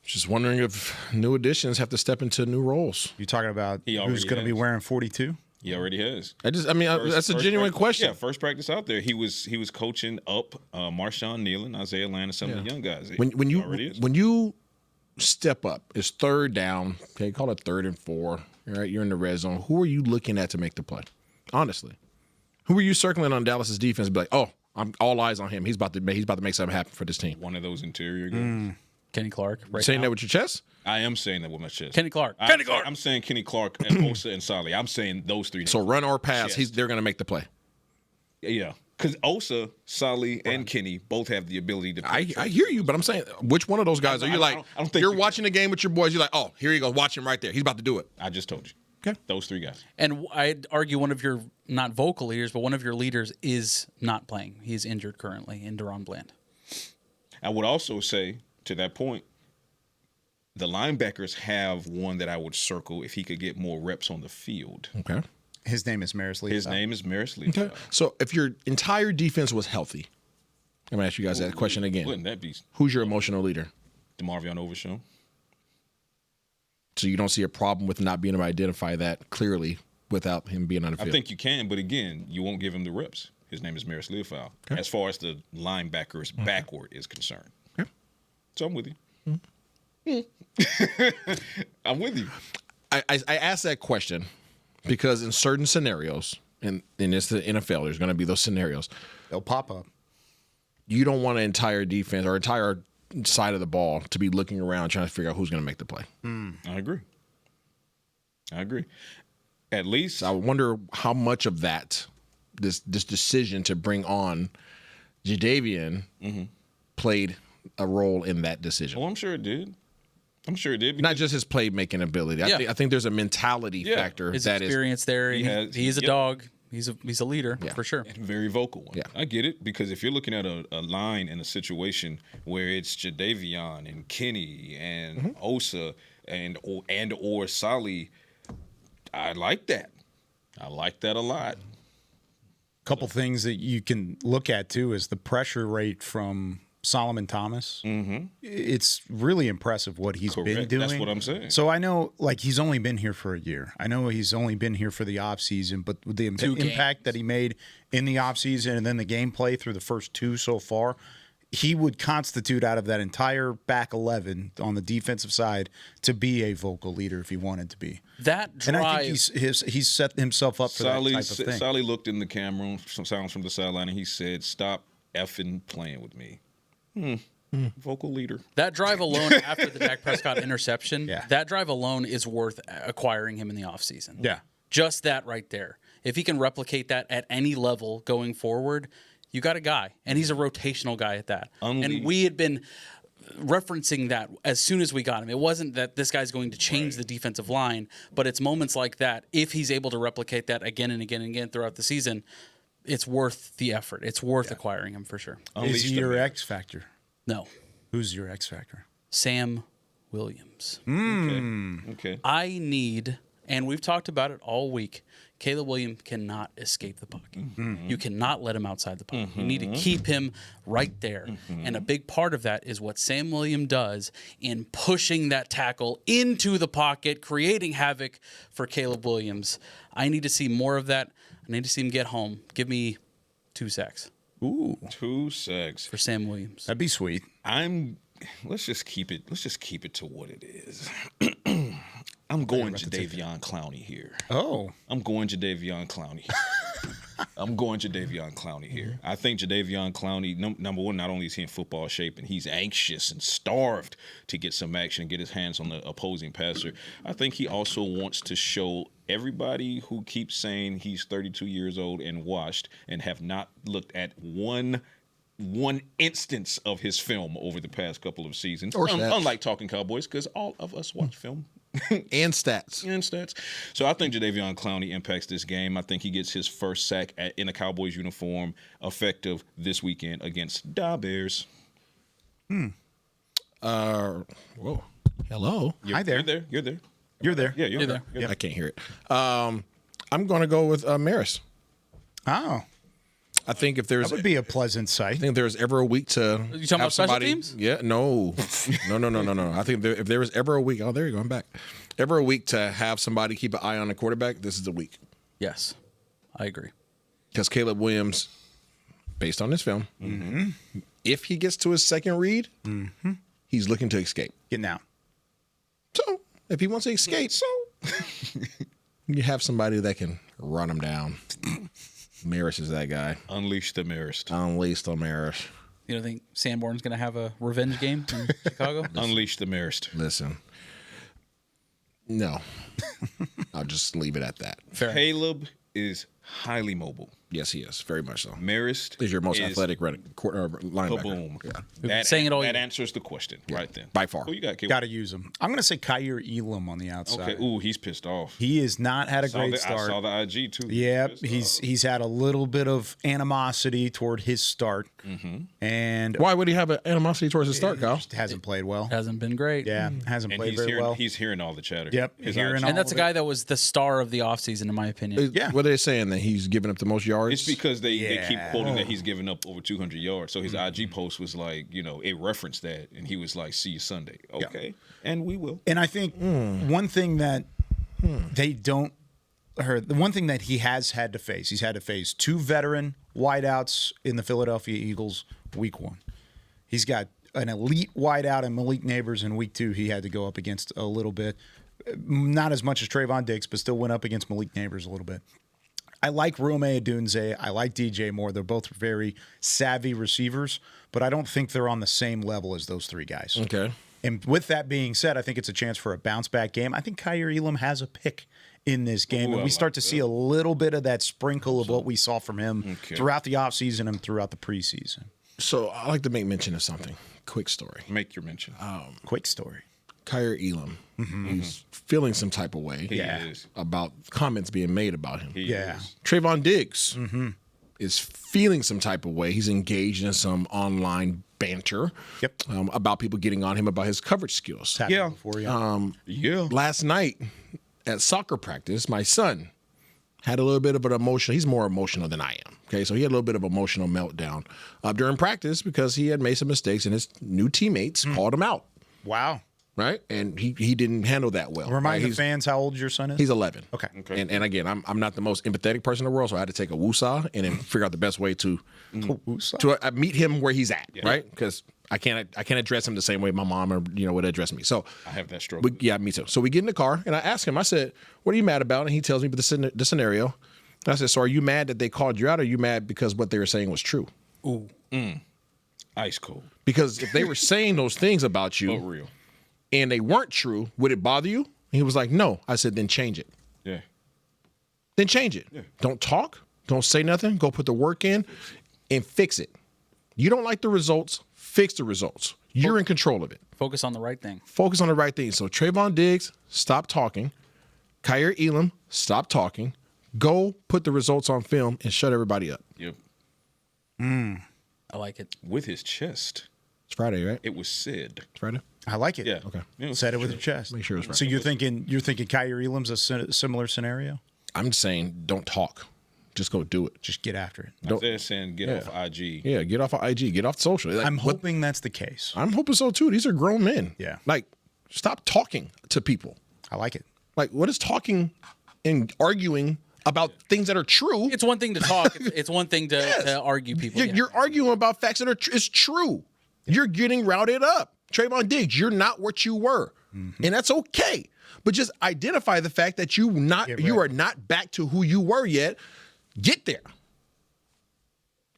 Just wondering if new additions have to step into new roles. You talking about who's going to be wearing 42? He already has. That's a genuine question. Yeah, first practice out there, he was coaching up Marshawn Nealon, Isaiah Land, and some of the young guys. When you step up, it's third down. Okay, call it 3rd and 4. Right, you're in the red zone. Who are you looking at to make the play? Honestly, who are you circling on Dallas's defense? Be like, oh, I'm all eyes on him. He's about to make something happen for this team. One of those interior guys. Kenny Clark. Saying that with your chest? I am saying that with my chest. Kenny Clark. I'm saying Kenny Clark and Osa and Solly. I'm saying those 3. So run or pass, they're going to make the play. Yeah. Because Osa, Solly, and Kenny both have the ability to play. I hear you, but I'm saying, which one of those guys are you like? I don't think you're watching the game with your boys. You're like, oh, here you go. Watch him right there. He's about to do it. I just told you. Okay. Those 3 guys. And I'd argue one of your, not vocal leaders, but one of your leaders is not playing. He's injured currently in Deron Bland. I would also say, to that point, the linebackers have one that I would circle if he could get more reps on the field. Okay. His name is Maris Lee. His name is Maris Lee. Okay. So if your entire defense was healthy, I'm going to ask you guys that question again. Wouldn't that be? Who's your emotional leader? DeMarvion Overshown. So you don't see a problem with not being able to identify that clearly without him being on the field? I think you can, but again, you won't give him the reps. His name is Maris Leofow. Okay. As far as the linebackers backward is concerned. Okay. So I'm with you. I'm with you. I asked that question because in certain scenarios, and it's the NFL, there's going to be those scenarios. They'll pop up. You don't want an entire defense or entire side of the ball to be looking around trying to figure out who's going to make the play. I agree. At least I wonder how much of that this decision to bring on Jadeveon played a role in that decision. I'm sure it did. Not just his playmaking ability. I think there's a mentality factor. His that experience is, there. He's a dog. He's a leader for sure. And very vocal one. Yeah. I get it, because if you're looking at a line in a situation where it's Jadeveon and Kenny and Osa and or Sally, I like that. I like that a lot. Couple things that you can look at too is the pressure rate from Solomon Thomas. It's really impressive what he's been doing. That's what I'm saying. So I know, like, he's only been here for a year. I know he's only been here for the offseason, but with the impact that he made in the offseason and then the gameplay through the first 2 so far, he would constitute out of that entire back 11 on the defensive side to be a vocal leader if he wanted to be. That drive, and I think he's set himself up for that type of thing. Sally looked in the camera, some sounds from the sideline, and he said, "Stop effing playing with me." Vocal leader. That drive alone after the Dak Prescott interception, that drive alone is worth acquiring him in the offseason. Yeah. Just that right there. If he can replicate that at any level going forward, you got a guy. And he's a rotational guy at that. And we had been referencing that as soon as we got him. It wasn't that this guy's going to change the defensive line, but it's moments like that. If he's able to replicate that again and again and again throughout the season, it's worth the effort. It's worth acquiring him for sure. Is he your X factor? No. Who's your X factor? Sam Williams. Okay. I need, and we've talked about it all week, Caleb Williams cannot escape the pocket. You cannot let him outside the pocket. You need to keep him right there. And a big part of that is what Sam Williams does in pushing that tackle into the pocket, creating havoc for Caleb Williams. I need to see more of that. I need to see him get home. Give me 2 sacks. Ooh, 2 sacks for Sam Williams. That'd be sweet. Let's just keep it to what it is. I'm going Jadeveon Clowney here. Oh. I'm going Jadeveon Clowney. Here. I think Jadeveon Clowney, number one, not only is he in football shape and he's anxious and starved to get some action and get his hands on the opposing passer, I think he also wants to show everybody who keeps saying he's 32 years old and washed and have not looked at one instance of his film over the past couple of seasons. Or stats. Unlike Talkin Cowboys, because all of us watch film. and stats. So I think Jadeveon Clowney impacts this game. I think he gets his first sack in a Cowboys uniform effective this weekend against the Bears. Whoa. Hello. Hi there. You're there. You're there. Yeah, you're there. Yeah. I can't hear it. I'm going to go with Maris. Oh. I think if there's that would be a pleasant sight. I think there's ever a week to you talking about somebody, special teams? Yeah, no. I think if there was ever a week, oh, there you go, I'm back. Ever a week to have somebody keep an eye on the quarterback, this is the week. Yes, I agree. Because Caleb Williams, based on this film, if he gets to his second read, he's looking to escape. Getting out. So if he wants to escape, you have somebody that can run him down. Maris is that guy. Unleash the Maris. You don't think Sanborn's going to have a revenge game in Chicago? Unleash the Maris. Listen. No. I'll just leave it at that. Fair. Caleb is highly mobile. Yes, he is. Very much so. Marist is your most athletic linebacker. Boom. Yeah. That answers the question right then. By far. Who you got, Caleb? Got to use him. I'm going to say Kyer Elam on the outside. Okay. Ooh, he's pissed off. He has not had a great start. I saw the IG too. Yeah, he's had a little bit of animosity toward his start. And why would he have an animosity towards his start, Kyle? Just hasn't played well. Hasn't been great. Yeah, hasn't played very well. He's hearing all the chatter. Yep. And that's a guy that was the star of the offseason, in my opinion. Yeah. What are they saying? That he's giving up the most yards? It's because they keep quoting that he's given up over 200 yards. So his IG post was like, it referenced that. And he was like, see you Sunday. Okay. Yeah. And we will. And I think one thing that they don't, or the one thing that he has had to face, he's had to face 2 veteran wideouts in the Philadelphia Eagles week 1. He's got an elite wideout in Malik Neighbors in week 2 he had to go up against a little bit. Not as much as Trayvon Diggs, but still went up against Malik Neighbors a little bit. I like Rome Odunze. I like DJ Moore. They're both very savvy receivers, but I don't think they're on the same level as those three guys. Okay. And with that being said, I think it's a chance for a bounce-back game. I think Kaiir Elam has a pick in this game, and we start to see a little bit of that sprinkle of what we saw from him throughout the offseason and throughout the preseason. So I like to make mention of something. Quick story. Make your mention. Quick story. Kaiir Elam. He's feeling some type of way about comments being made about him. He is. Trayvon Diggs is feeling some type of way. He's engaged in some online banter about people getting on him about his coverage skills. Last night at soccer practice, my son had a little bit of an emotional. He's more emotional than I am. Okay, so he had a little bit of emotional meltdown during practice because he had made some mistakes and his new teammates called him out. Wow. Right, and he didn't handle that well. Remind the fans how old your son is. He's 11. Okay. And again, I'm not the most empathetic person in the world, so I had to take a woosah and then figure out the best way to meet him where he's at. Right, because I can't address him the same way my mom would address me. So I have that struggle. Me too. So we get in the car and I ask him. I said, "What are you mad about?" And he tells me the scenario. And I said, "So are you mad that they called you out, or are you mad because what they were saying was true?" Ooh, ice cold. Because if they were saying those things about you, real. And they weren't true, would it bother you? And he was like, no. I said, then change it. Yeah. Then change it. Yeah. Don't talk. Don't say nothing. Go put the work in and fix it. You don't like the results. Fix the results. You're in control of it. Focus on the right thing. Focus on the right thing. So Trayvon Diggs, stop talking. Kaiir Elam, stop talking. Go put the results on film and shut everybody up. Yep. I like it. With his chest. It's Friday, right? It was said. It's Friday? I like it. Yeah. Okay. Said it with your chest. Make sure it's right. So you're thinking Kaiir Elam's a similar scenario? I'm just saying, don't talk. Just go do it. Just get after it. Isaiah saying get off IG. Yeah, get off of IG. Get off social. Like, I'm hoping that's the case. I'm hoping so too. These are grown men. Yeah. Like, stop talking to people. I like it. Like, what is talking and arguing about things that are true? It's one thing to talk. It's one thing to argue people. You're arguing about facts that are is true. You're getting routed up. Trayvon Diggs, you're not what you were. And that's okay. But just identify the fact that you are not back to who you were yet. Get there.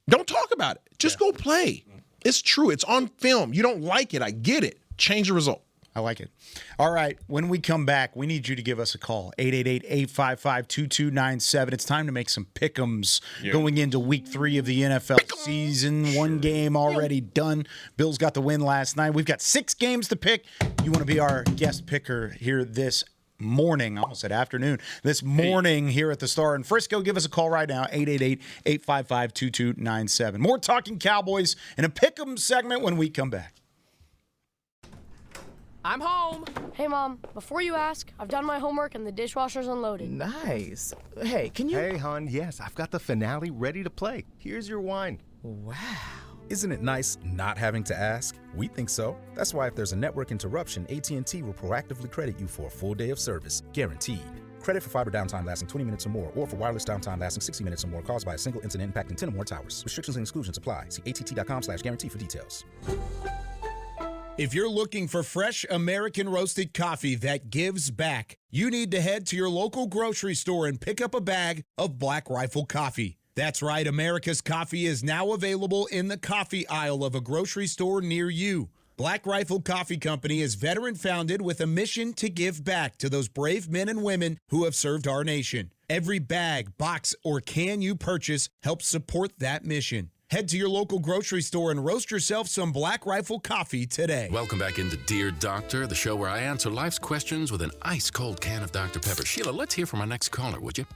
Don't talk about it. Just go play. It's true. It's on film. You don't like it. I get it. Change the result. I like it. All right. When we come back, we need you to give us a call. 888-855-2297. It's time to make some pick'ems going into week 3 of the NFL season. One game already done. Bills got the win last night. We've got 6 games to pick. You want to be our guest picker here this morning, I almost said afternoon, this morning here at the Star in Frisco. Give us a call right now, 888-855-2297. More Talking Cowboys in a pick'em segment when we come back. I'm home. Hey, Mom. Before you ask, I've done my homework and the dishwasher's unloaded. Nice. Hey, can you... Hey, hon, yes, I've got the finale ready to play. Here's your wine. Wow. Isn't it nice not having to ask? We think so. That's why if there's a network interruption, AT&T will proactively credit you for a full day of service, guaranteed. Credit for fiber downtime lasting 20 minutes or more, or for wireless downtime lasting 60 minutes or more caused by a single incident impacting 10 or more towers. Restrictions and exclusions apply. See att.com/guarantee for details. If you're looking for fresh American roasted coffee that gives back, you need to head to your local grocery store and pick up a bag of Black Rifle coffee. That's right, America's coffee is now available in the coffee aisle of a grocery store near you. Black Rifle Coffee Company is veteran-founded with a mission to give back to those brave men and women who have served our nation. Every bag, box, or can you purchase helps support that mission. Head to your local grocery store and roast yourself some Black Rifle coffee today. Welcome back into Dear Doctor, the show where I answer life's questions with an ice-cold can of Dr. Pepper. Sheila, let's hear from our next caller, would you?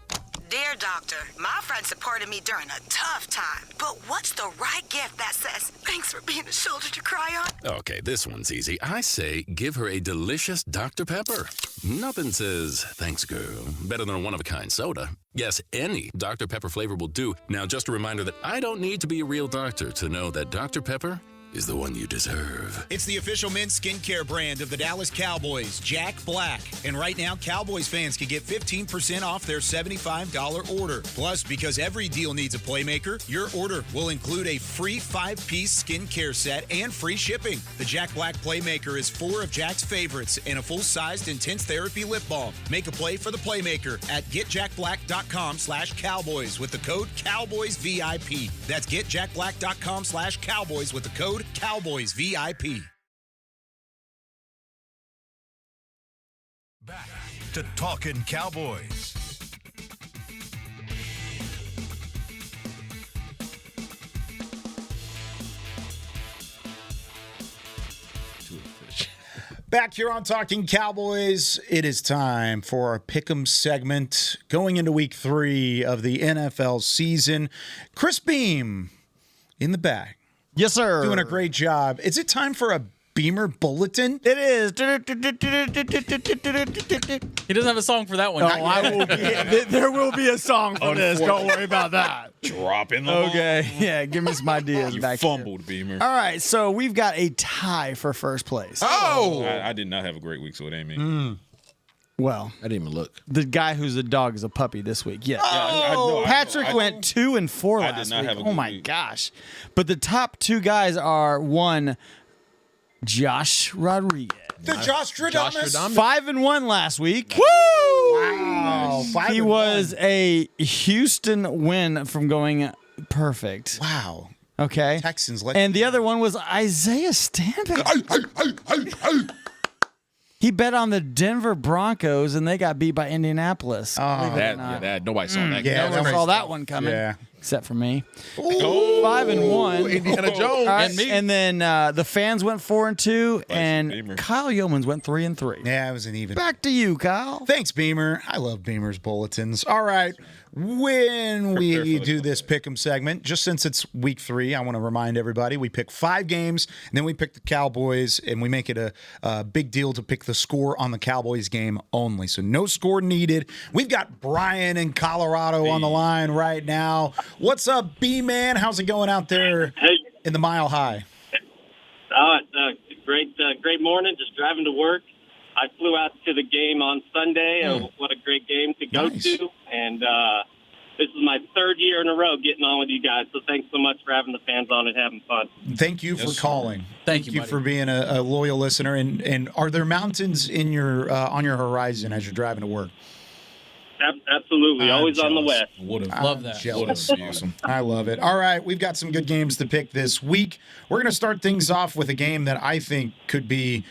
Dear Doctor, my friend supported me during a tough time. But what's the right gift that says, thanks for being a shoulder to cry on? Okay, this one's easy. I say give her a delicious Dr. Pepper. Nothing says, thanks, girl, better than a one-of-a-kind soda. Yes, any Dr. Pepper flavor will do. Now, just a reminder that I don't need to be a real doctor to know that Dr. Pepper is the one you deserve. It's the official men's skincare brand of the Dallas Cowboys, Jack Black. And right now, Cowboys fans can get 15% off their $75 order. Plus, because every deal needs a playmaker, your order will include a free 5-piece skincare set and free shipping. The Jack Black Playmaker is 4 of Jack's favorites and a full-sized intense therapy lip balm. Make a play for the Playmaker at getjackblack.com/Cowboys with the code CowboysVIP. That's getjackblack.com/Cowboys with the code CowboysVIP. Back to Talkin' Cowboys. Back here on Talking Cowboys, it is time for our Pick'em segment going into week 3 of the NFL season. Chris Beam in the back. Yes, sir. Doing a great job. Is it time for a Beamer Bulletin? It is. He doesn't have a song for that one. No, there will be a song for this. Don't worry about that. Dropping the Okay. Yeah, give me some ideas You back fumbled, Beamer. All right, so we've got a tie for first place. Oh! I did not have a great week, so it ain't me. Well, I didn't even look. The guy who's a dog is a puppy this week. Yes. I Patrick went 2 and 4 last did not week. have a Oh good my week. gosh. But the top 2 guys are one, Josh Rodriguez. The Josh Stradamus. 5-1 last week. Woo! Wow. He 5-1. was a Houston win from going perfect. Wow. Okay. Texans. And the other one was Isaiah Stanback. He bet on the Denver Broncos, and they got beat by Indianapolis. Nobody saw that. Yeah, No one saw that one coming. Yeah. Except for me. 5-1. Indiana Jones. All right, And me. and then the fans went 4-2, and Beamer. Kyle Youmans went 3-3. Yeah, it was an even. Back to you, Kyle. Thanks, Beamer. I love Beamer's bulletins. All right. When we do this Pick'em segment, just since it's week 3, I want to remind everybody we pick 5 games, and then we pick the Cowboys, and we make it a big deal to pick the score on the Cowboys game only. So no score needed. We've got Brian in Colorado on the line right now. What's up, B-Man? How's it going out there in the Mile High? Great morning. Just driving to work. I flew out to the game on Sunday. What a great game to go to. And this is my 3rd year in a row getting on with you guys. So thanks so much for having the fans on and having fun. Thank you for calling. Thank you, Thank you for being a loyal listener. And are there mountains in your on your horizon as you're driving to work? Absolutely. Always on the west. Love that. Jealous. Awesome. I love it. All right, we've got some good games to pick this week. We're going to start things off with a game that I think could be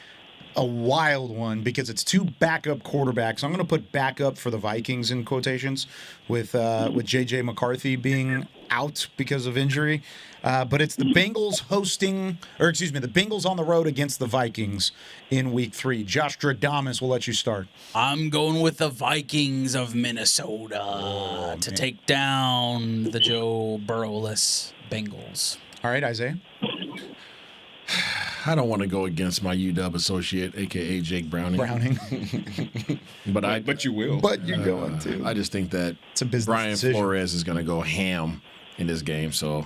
a wild one because it's 2 backup quarterbacks. I'm going to put backup for the Vikings in quotations with J.J. McCarthy being out because of injury. But it's the Bengals the Bengals on the road against the Vikings in week 3. Josh Stradamus, we'll let you start. I'm going with the Vikings of Minnesota to take down the Joe Burrow-less Bengals. All right, Isaiah. I don't want to go against my UW associate, a.k.a. Jake Browning. But you will. But you're going to. I just think that it's a business Brian decision. Flores is going to go ham in this game. So,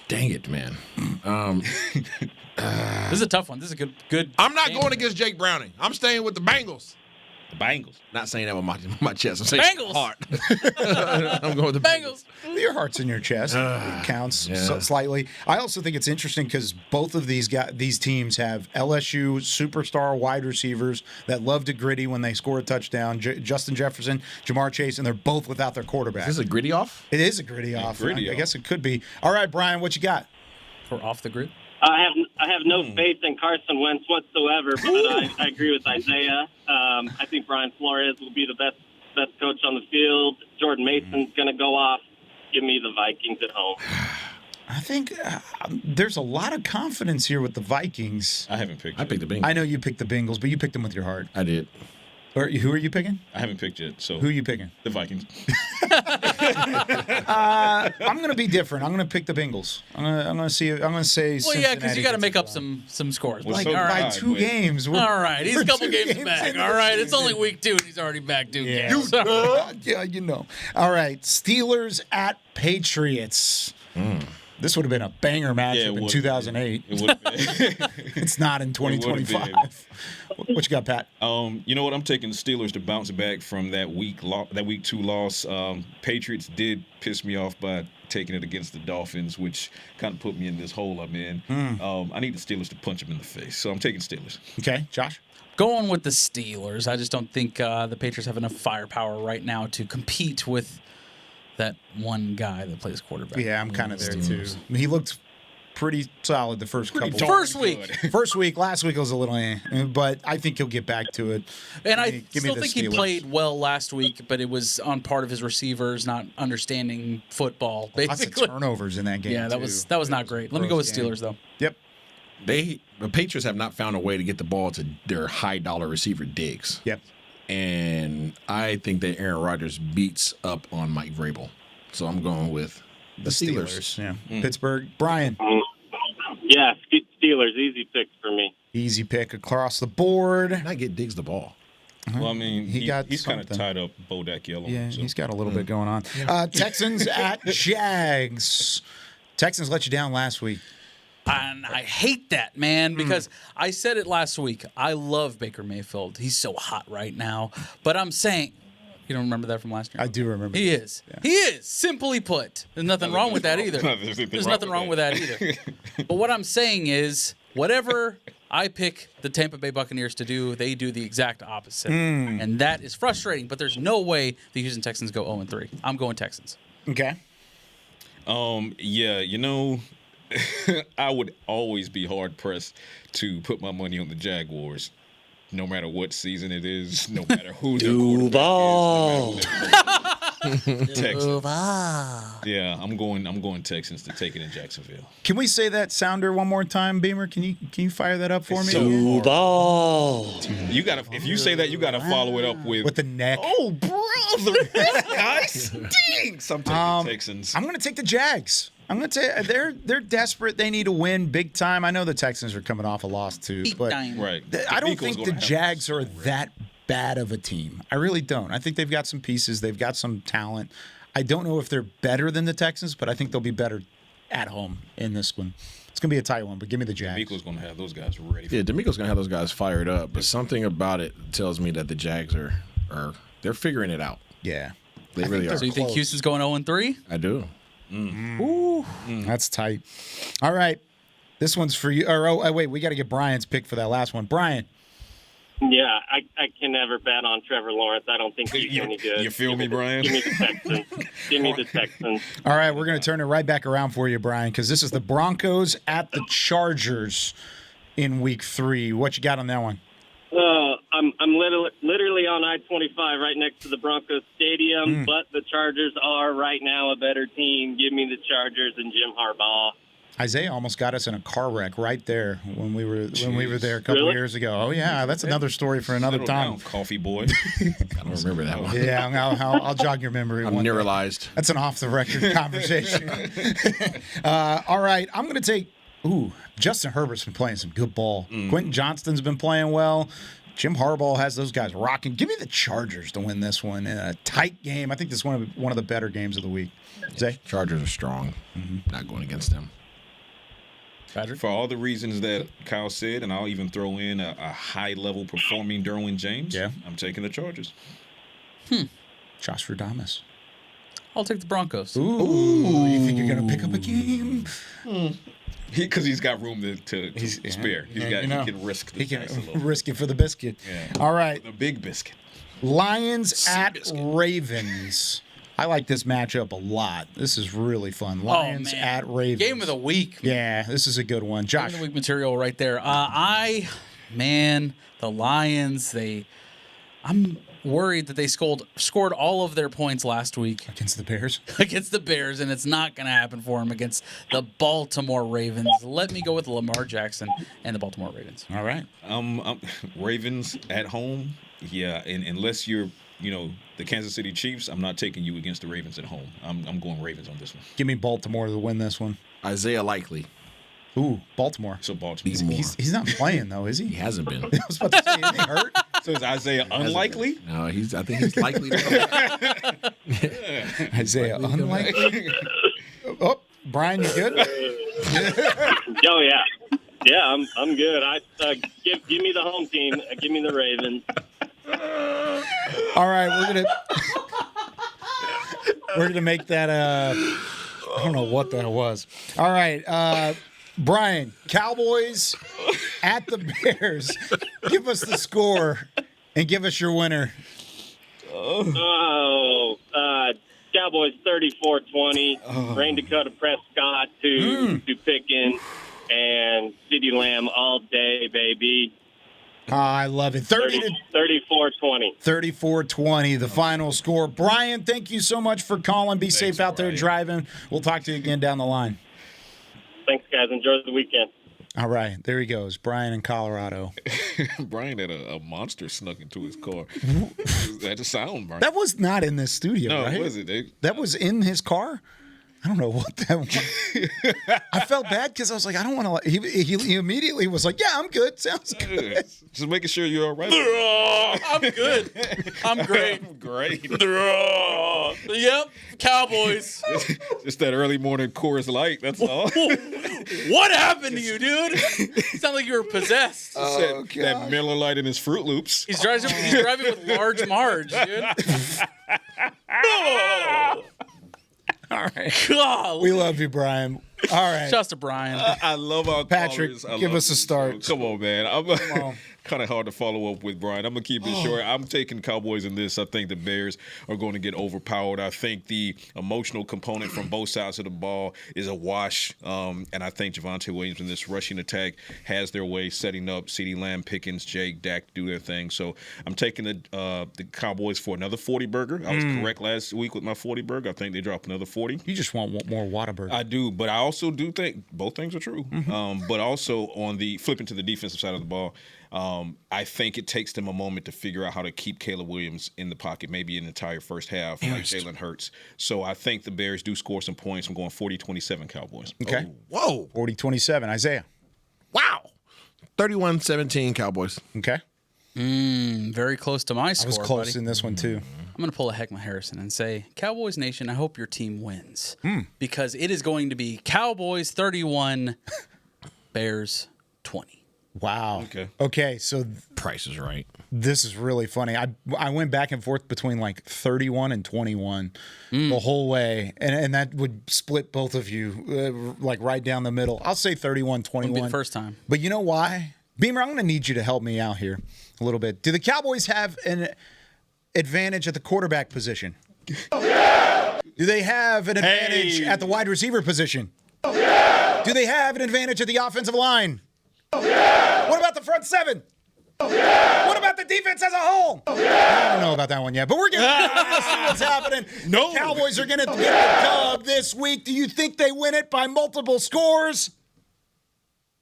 dang it, man. This is a tough one. This is a good I'm not game. going against Jake Browning. I'm staying with the Bengals. The Bengals. Not saying that with my chest. I'm saying Bengals. heart. I'm going with the Bengals. Your heart's in your chest. It counts slightly. I also think it's interesting because both of these teams have LSU superstar wide receivers that love to gritty when they score a touchdown. Justin Jefferson, Jamar Chase, and they're both without their quarterback. Is this a gritty off? It is a gritty off. I guess it could be. All right, Brian, what you got? For off the grid? I have no faith in Carson Wentz whatsoever, but I agree with Isaiah. I think Brian Flores will be the best coach on the field. Jordan Mason's going to go off. Give me the Vikings at home. I think there's a lot of confidence here with the Vikings. I haven't picked. I picked the Bengals. I know you picked the Bengals, but you picked them with your heart. I did. Who are you picking? I haven't picked yet. So who are you picking? The Vikings. I'm going to be different. I'm going to pick the Bengals. I'm going to say. Well, yeah, because you got to make up some scores. Like all right. by 2 games. All right, he's a couple games back. All right, it's only week 2 and he's already back 2 games. Yeah, you know. All right, Steelers at Patriots. This would have been a banger matchup in 2008. It would have been. It's not in 2025. What you got, Pat? You know what? I'm taking the Steelers to bounce back from that week 2 loss. Patriots did piss me off by taking it against the Dolphins, which kind of put me in this hole I'm in. I need the Steelers to punch them in the face, so I'm taking Steelers. Okay, Josh? Going with the Steelers. I just don't think the Patriots have enough firepower right now to compete with that one guy that plays quarterback. Yeah, I'm kind of there too. I mean, he looked pretty solid the first couple. First week. First week. Last week was a little but I think he'll get back to it. And I still think he played well last week, but it was on part of his receivers not understanding football. Basically, lots of turnovers in that game. Yeah, that was not great. Let me go with Steelers though. Yep. The Patriots have not found a way to get the ball to their high-dollar receiver Diggs. Yep. And I think that Aaron Rodgers beats up on Mike Vrabel. So I'm going with the Steelers. Yeah. Pittsburgh. Brian. Yeah, Steelers. Easy pick for me. Easy pick across the board. And I get Diggs the ball. Well, I mean, he's kind of tied up Bodak Yellow. Yeah, so. He's got a little bit going on. Texans at Jags. Texans let you down last week. And I hate that, man, because I said it last week. I love Baker Mayfield. He's so hot right now. But I'm saying, you don't remember that from last year? I do remember. He is. Yeah. He is, simply put. There's nothing wrong with that either. There's nothing wrong with that either. But what I'm saying is, whatever I pick the Tampa Bay Buccaneers to do, they do the exact opposite. And that is frustrating, but there's no way the Houston Texans go 0-3. I'm going Texans. Okay. Yeah, you know, I would always be hard-pressed to put my money on the Jaguars, no matter what season it is, no matter who the quarterback is. Texans. Yeah, I'm going Texans to take it in Jacksonville. Can we say that sounder one more time, Beamer? Can you fire that up for me? Duval. You gotta, if you say that, you gotta follow it up with the neck. Oh, brother, this guy stinks. I'm taking Texans. I'm gonna take the Jags. I'm going to tell you, they're desperate. They need to win big time. I know the Texans are coming off a loss too, but right. I don't think the Jags are that bad of a team. I really don't. I think they've got some pieces. They've got some talent. I don't know if they're better than the Texans, but I think they'll be better at home in this one. It's going to be a tight one, but give me the Jags. D'Amico's going to have those guys ready. Yeah, D'Amico's going to have those guys fired up, but something about it tells me that the Jags are they're figuring it out. Yeah. They really are. So you think Houston's going 0-3? I do. Ooh, that's tight. All right, this one's for you. Wait, we got to get Brian's pick for that last one. Brian. Yeah, I can never bet on Trevor Lawrence. I don't think he's any good. You feel me, Brian? Give me the Texans. Give me the Texans. All right, we're going to turn it right back around for you, Brian, because this is the Broncos at the Chargers in Week 3. What you got on that one? I'm literally on I-25 right next to the Broncos Stadium, but the Chargers are right now a better team. Give me the Chargers and Jim Harbaugh. Isaiah almost got us in a car wreck right there when we were there a couple years ago. Oh yeah, that's another story for another time. Coffee boy. I don't remember that one. Yeah, I'll jog your memory. I'm neuralized. That's an off-the-record conversation. All right, I'm going to take. Justin Herbert's been playing some good ball. Quentin Johnston's been playing well. Jim Harbaugh has those guys rocking. Give me the Chargers to win this one in a tight game. I think this is one of the better games of the week. Zay? Chargers are strong. Not going against them. Patrick? For all the reasons that Kyle said, and I'll even throw in a high-level performing Derwin James, I'm taking the Chargers. Josh Radamas. I'll take the Broncos. Ooh, you think you're going to pick up a game? Because he's got room to spare. He can risk the dice a little. Risk it for the biscuit. Yeah. All right. The big biscuit. Lions at Ravens. I like this matchup a lot. This is really fun. Lions at Ravens. Game of the week. Yeah, this is a good one. Josh. Game of the week material right there. The Lions, I'm worried that they scored all of their points last week. Against the Bears? Against the Bears, and it's not going to happen for them against the Baltimore Ravens. Let me go with Lamar Jackson and the Baltimore Ravens. All right. Ravens at home. Yeah, and unless you're, the Kansas City Chiefs, I'm not taking you against the Ravens at home. I'm going Ravens on this one. Give me Baltimore to win this one. Isaiah Likely. Ooh, Baltimore. So Baltimore. He's not playing, though, is he? He hasn't been. I was about to say, is he hurt? So is Isaiah unlikely? No, I think he's likely to come back. Isaiah unlikely? Oh, Brian, you good? Oh yeah, yeah. I'm good. Give me the home team. Give me the Ravens. All right, we're gonna make that. I don't know what that was. All right, Brian, Cowboys at the Bears. Give us the score and give us your winner. Cowboys 34-20. Rain Dakota Prescott to Pickens and CeeDee Lamb all day, baby. I love it. 34-20. 34-20, the final score. Brian, thank you so much for calling. Be safe out there driving. We'll talk to you again down the line. Thanks, guys. Enjoy the weekend. All right, there he goes. Brian in Colorado. Brian had a monster snuck into his car. That just sound, Brian. That was not in this studio, right? No, was it? That was in his car? I don't know what that was. I felt bad because I was like, I don't want to. He immediately was like, yeah, I'm good. Sounds good. Just making sure you're all right. I'm good. I'm great. I'm great. Yep, Cowboys. Just that early morning Coors Light, that's all. What happened to you, dude? You sound like you were possessed. That Miller Lite in his Fruit Loops. He's driving with Large Marge, dude. All right. God. We love you, Brian. All right. Shouts to Brian. I love our Patrick, callers. give us a start. Come on, man. I'm kind of hard to follow up with Brian. I'm going to keep it short. I'm taking Cowboys in this. I think the Bears are going to get overpowered. I think the emotional component from both sides of the ball is a wash. And I think Javonte Williams in this rushing attack has their way setting up CeeDee Lamb, Pickens, Jake, Dak to do their thing. So I'm taking the Cowboys for another 40 burger. I was correct last week with my 40 burger. I think they drop another 40. You just want more Whataburger. I do, but I also do think both things are true. But also on the flipping to the defensive side of the ball, I think it takes them a moment to figure out how to keep Caleb Williams in the pocket, maybe an entire first half, like Jalen Hurts. So I think the Bears do score some points. I'm going 40-27 Cowboys. Okay. Whoa. 40-27. Isaiah. Wow. 31-17 Cowboys. Okay. Very close to my score. I was close buddy. in this one, too. I'm going to pull a Heckma Harrison and say, Cowboys Nation, I hope your team wins. Because it is going to be Cowboys 31, Bears 20. Wow. Okay. So Price is right. This is really funny. I went back and forth between like 31 and 21 the whole way, and that would split both of you like right down the middle. I'll say 31-21. Wouldn't be the first time. But you know why? Beamer, I'm going to need you to help me out here a little bit. Do the Cowboys have an advantage at the quarterback position? Do they have an advantage at the wide receiver position? Do they have an advantage at the offensive line? What about the front seven? What about the defense as a whole? I don't know about that one yet, but we're going to see what's happening. The Cowboys are going to get the dub this week. Do you think they win it by multiple scores?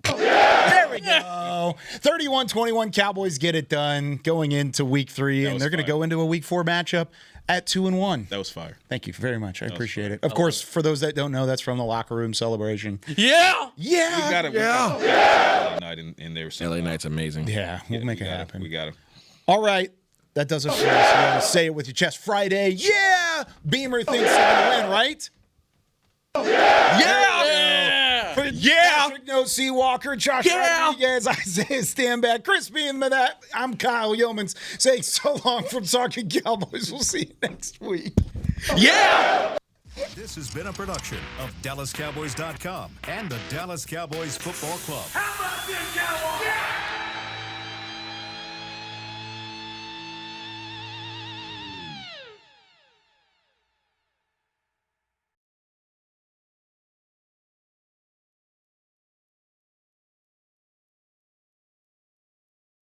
There we go. 31-21 Cowboys get it done going into week 3, and they're going to go into a week 4 matchup at 2-1. That was fire. Thank you very much. I appreciate it. Of course, for those that don't know, that's from the locker room celebration. Yeah. Yeah. We got it. LA Night in there. LA Night's amazing. Yeah, we'll make it happen. We got it. All right. That does it for us. You want to say it with your chest. Friday. Yeah. Beamer thinks they're going to win, right? Yeah. Patrick No C. Walker, Josh Rodriguez, Isaiah Stanback, Chris being that. I'm Kyle Youmans saying so long from Talkin Cowboys. We'll see you next week. Yeah. This has been a production of DallasCowboys.com and the Dallas Cowboys Football Club. How about this, Cowboys?